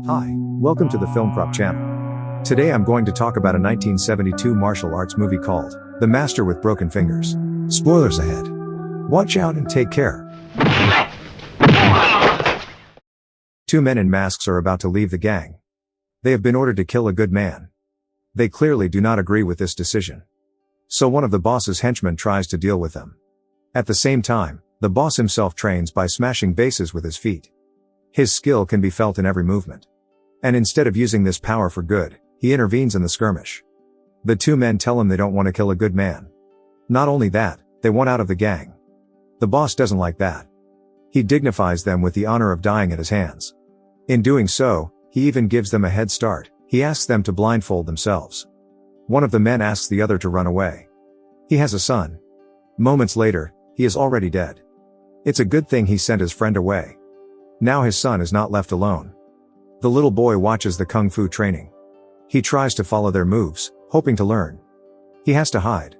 Hi, welcome to the FilmCrop channel. Today I'm going to talk about a 1972 martial arts movie called The Master with Broken Fingers. Spoilers ahead. Watch out and take care. Two men in masks are about to leave the gang. They have been ordered to kill a good man. They clearly do not agree with this decision. So one of the boss's henchmen tries to deal with them. At the same time, the boss himself trains by smashing bases with his feet. His skill can be felt in every movement. And instead of using this power for good, he intervenes in the skirmish. The two men tell him they don't want to kill a good man. Not only that, they want out of the gang. The boss doesn't like that. He dignifies them with the honor of dying at his hands. In doing so, he even gives them a head start. He asks them to blindfold themselves. One of the men asks the other to run away. He has a son. Moments later, he is already dead. It's a good thing he sent his friend away. Now his son is not left alone. The little boy watches the kung fu training. He tries to follow their moves, hoping to learn. He has to hide.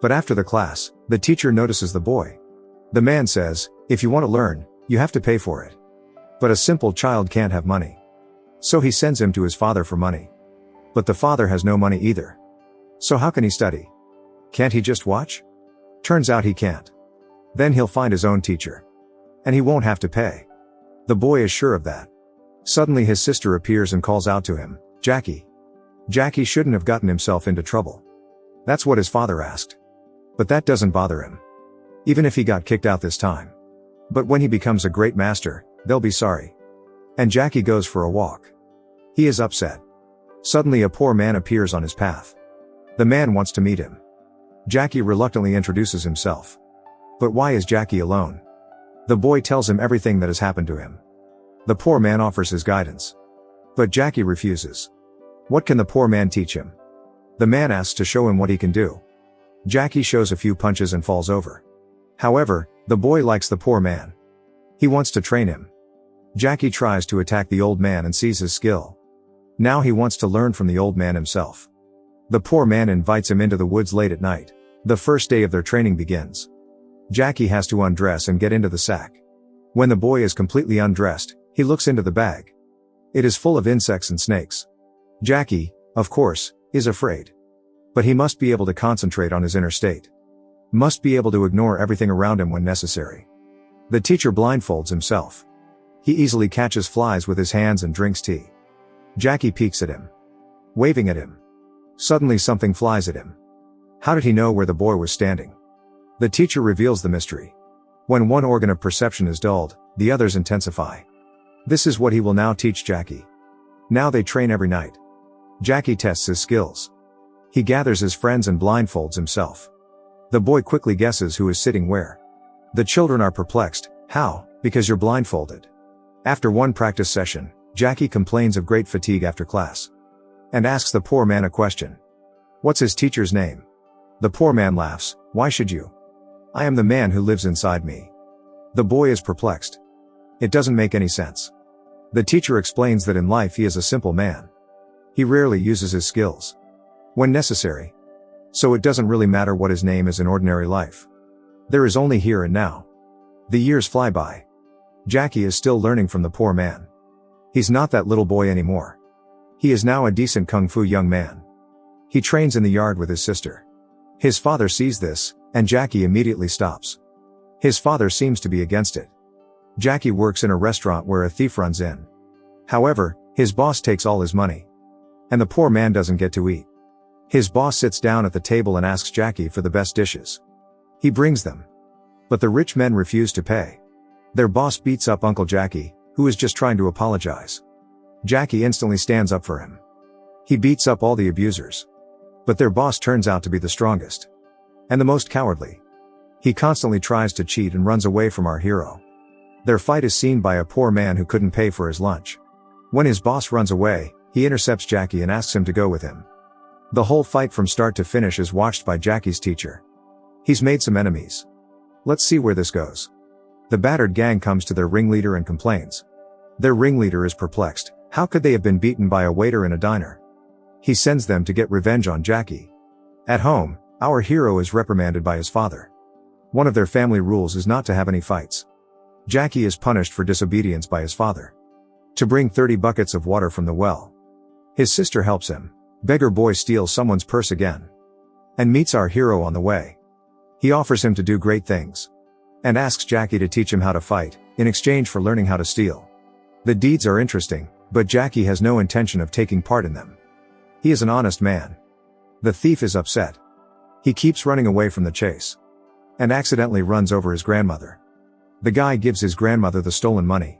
But after the class, the teacher notices the boy. The man says, if you want to learn, you have to pay for it. But a simple child can't have money. So he sends him to his father for money. But the father has no money either. So how can he study? Can't he just watch? Turns out he can't. Then he'll find his own teacher. And he won't have to pay. The boy is sure of that. Suddenly his sister appears and calls out to him, Jackie. Jackie shouldn't have gotten himself into trouble. That's what his father asked. But that doesn't bother him. Even if he got kicked out this time. But when he becomes a great master, they'll be sorry. And Jackie goes for a walk. He is upset. Suddenly a poor man appears on his path. The man wants to meet him. Jackie reluctantly introduces himself. But why is Jackie alone? The boy tells him everything that has happened to him. The poor man offers his guidance. But Jackie refuses. What can the poor man teach him? The man asks to show him what he can do. Jackie shows a few punches and falls over. However, the boy likes the poor man. He wants to train him. Jackie tries to attack the old man and sees his skill. Now he wants to learn from the old man himself. The poor man invites him into the woods late at night. The first day of their training begins. Jackie has to undress and get into the sack. When the boy is completely undressed, he looks into the bag. It is full of insects and snakes. Jackie, of course, is afraid. But he must be able to concentrate on his inner state. Must be able to ignore everything around him when necessary. The teacher blindfolds himself. He easily catches flies with his hands and drinks tea. Jackie peeks at him. Waving at him. Suddenly something flies at him. How did he know where the boy was standing? The teacher reveals the mystery. When one organ of perception is dulled, the others intensify. This is what he will now teach Jackie. Now they train every night. Jackie tests his skills. He gathers his friends and blindfolds himself. The boy quickly guesses who is sitting where. The children are perplexed. How? Because you're blindfolded. After one practice session, Jackie complains of great fatigue after class. And asks the poor man a question. What's his teacher's name? The poor man laughs. Why should you? I am the man who lives inside me. The boy is perplexed. It doesn't make any sense. The teacher explains that in life he is a simple man. He rarely uses his skills. When necessary. So it doesn't really matter what his name is in ordinary life. There is only here and now. The years fly by. Jackie is still learning from the poor man. He's not that little boy anymore. He is now a decent kung fu young man. He trains in the yard with his sister. His father sees this, and Jackie immediately stops. His father seems to be against it. Jackie works in a restaurant where a thief runs in. However, his boss takes all his money. And the poor man doesn't get to eat. His boss sits down at the table and asks Jackie for the best dishes. He brings them. But the rich men refuse to pay. Their boss beats up Uncle Jackie, who is just trying to apologize. Jackie instantly stands up for him. He beats up all the abusers. But their boss turns out to be the strongest. And the most cowardly. He constantly tries to cheat and runs away from our hero. Their fight is seen by a poor man who couldn't pay for his lunch. When his boss runs away, he intercepts Jackie and asks him to go with him. The whole fight from start to finish is watched by Jackie's teacher. He's made some enemies. Let's see where this goes. The battered gang comes to their ringleader and complains. Their ringleader is perplexed. How could they have been beaten by a waiter in a diner? He sends them to get revenge on Jackie. At home, our hero is reprimanded by his father. One of their family rules is not to have any fights. Jackie is punished for disobedience by his father. to bring 30 buckets of water from the well. His sister helps him. Beggar boy steals someone's purse again and meets our hero on the way. He offers him to do great things and asks Jackie to teach him how to fight in exchange for learning how to steal. The deeds are interesting, but Jackie has no intention of taking part in them. He is an honest man. The thief is upset. He keeps running away from the chase and accidentally runs over his grandmother. The guy gives his grandmother the stolen money,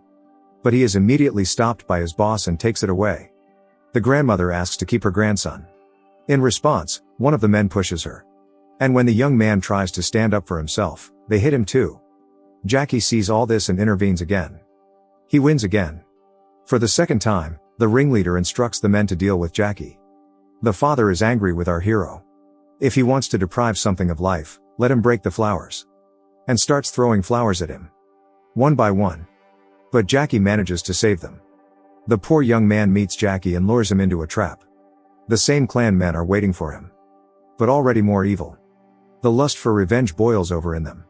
but he is immediately stopped by his boss and takes it away. The grandmother asks to keep her grandson. In response, one of the men pushes her. And when the young man tries to stand up for himself, they hit him too. Jackie sees all this and intervenes again. He wins again. For the second time, the ringleader instructs the men to deal with Jackie. The father is angry with our hero. If he wants to deprive something of life, let him break the flowers. And starts throwing flowers at him, one by one. But Jackie manages to save them. The poor young man meets Jackie and lures him into a trap. The same clan men are waiting for him, but already more evil. The lust for revenge boils over in them.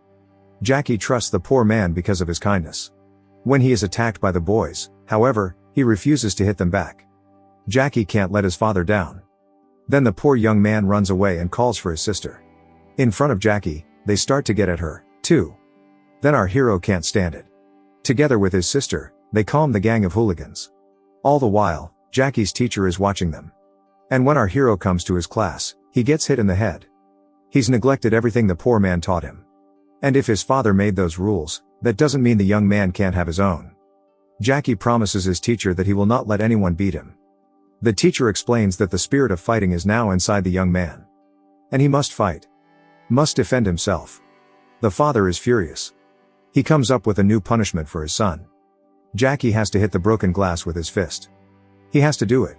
Jackie trusts the poor man because of his kindness. When he is attacked by the boys, however, he refuses to hit them back. Jackie can't let his father down. Then the poor young man runs away and calls for his sister. In front of Jackie, they start to get at her, too. Then our hero can't stand it. Together with his sister, they calm the gang of hooligans. All the while, Jackie's teacher is watching them. And when our hero comes to his class, he gets hit in the head. He's neglected everything the poor man taught him. And if his father made those rules, that doesn't mean the young man can't have his own. Jackie promises his teacher that he will not let anyone beat him. The teacher explains that the spirit of fighting is now inside the young man. And he must fight. Must defend himself. The father is furious. He comes up with a new punishment for his son. Jackie has to hit the broken glass with his fist. He has to do it.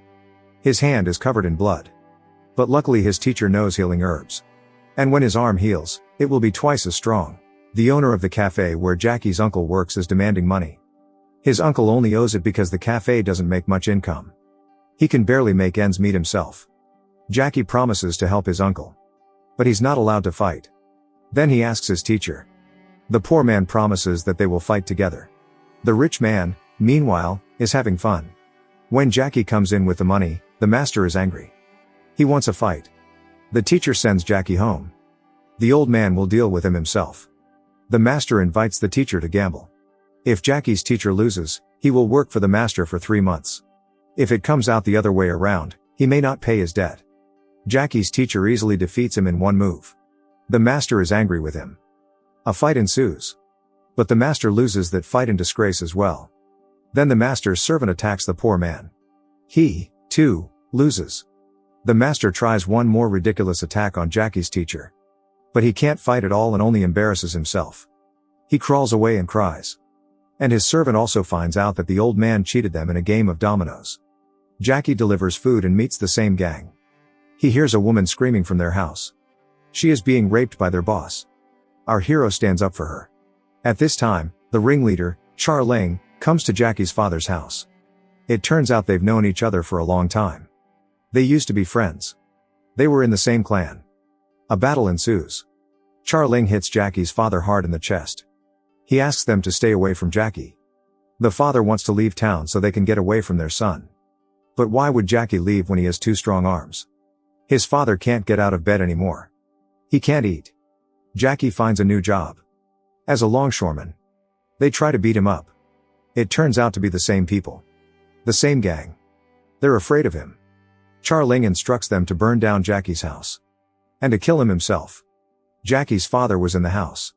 His hand is covered in blood. But luckily his teacher knows healing herbs. And when his arm heals, it will be twice as strong. The owner of the cafe where Jackie's uncle works is demanding money. His uncle only owes it because the cafe doesn't make much income. He can barely make ends meet himself. Jackie promises to help his uncle. But he's not allowed to fight. Then he asks his teacher. The poor man promises that they will fight together. The rich man, meanwhile, is having fun. When Jackie comes in with the money, the master is angry. He wants a fight. The teacher sends Jackie home. The old man will deal with him himself. The master invites the teacher to gamble. If Jackie's teacher loses, he will work for the master for 3 months. If it comes out the other way around, he may not pay his debt. Jackie's teacher easily defeats him in one move. The master is angry with him. A fight ensues. But the master loses that fight in disgrace as well. Then the master's servant attacks the poor man. He, too, loses. The master tries one more ridiculous attack on Jackie's teacher. But he can't fight at all and only embarrasses himself. He crawls away and cries. And his servant also finds out that the old man cheated them in a game of dominoes. Jackie delivers food and meets the same gang. He hears a woman screaming from their house. She is being raped by their boss. Our hero stands up for her. At this time, the ringleader, Char Ling, comes to Jackie's father's house. It turns out they've known each other for a long time. They used to be friends. They were in the same clan. A battle ensues. Char Ling hits Jackie's father hard in the chest. He asks them to stay away from Jackie. The father wants to leave town so they can get away from their son. But why would Jackie leave when he has 2 strong arms? His father can't get out of bed anymore. He can't eat. Jackie finds a new job. As a longshoreman. They try to beat him up. It turns out to be the same people. The same gang. They're afraid of him. Char Ling instructs them to burn down Jackie's house. And to kill him himself. Jackie's father was in the house.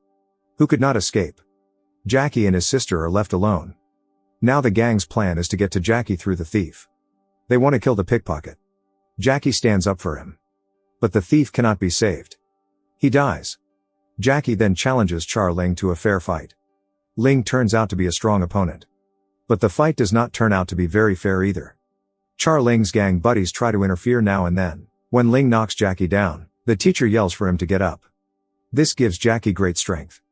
Who could not escape. Jackie and his sister are left alone. Now the gang's plan is to get to Jackie through the thief. They want to kill the pickpocket. Jackie stands up for him. But the thief cannot be saved. He dies. Jackie then challenges Char Ling to a fair fight. Ling turns out to be a strong opponent. But the fight does not turn out to be very fair either. Char Ling's gang buddies try to interfere now and then. When Ling knocks Jackie down, the teacher yells for him to get up. This gives Jackie great strength.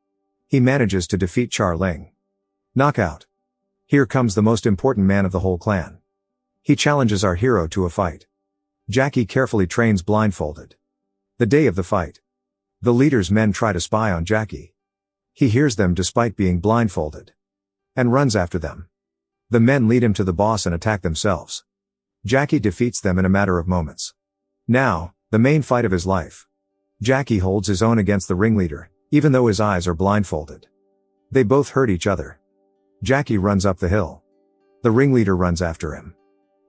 He manages to defeat Char Ling. Knockout. Here comes the most important man of the whole clan. He challenges our hero to a fight. Jackie carefully trains Blindfolded. The day of the fight. The leader's men try to spy on Jackie. He hears them despite being blindfolded. And runs after them. The men lead him to the boss and attack themselves. Jackie defeats them in a matter of moments. Now, the main fight of his life. Jackie holds his own against the ringleader, even though his eyes are blindfolded. They both hurt each other. Jackie runs up the hill. The ringleader runs after him.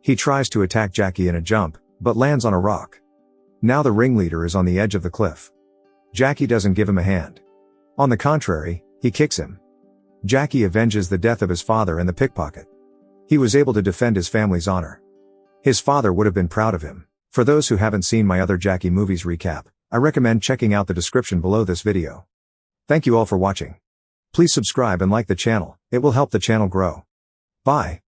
He tries to attack Jackie in a jump, but lands on a rock. Now the ringleader is on the edge of the cliff. Jackie doesn't give him a hand. On the contrary, he kicks him. Jackie avenges the death of his father and the pickpocket. He was able to defend his family's honor. His father would have been proud of him. For those who haven't seen my other Jackie movies recap, I recommend checking out the description below this video. Thank you all for watching. Please subscribe and like the channel, it will help the channel grow. Bye.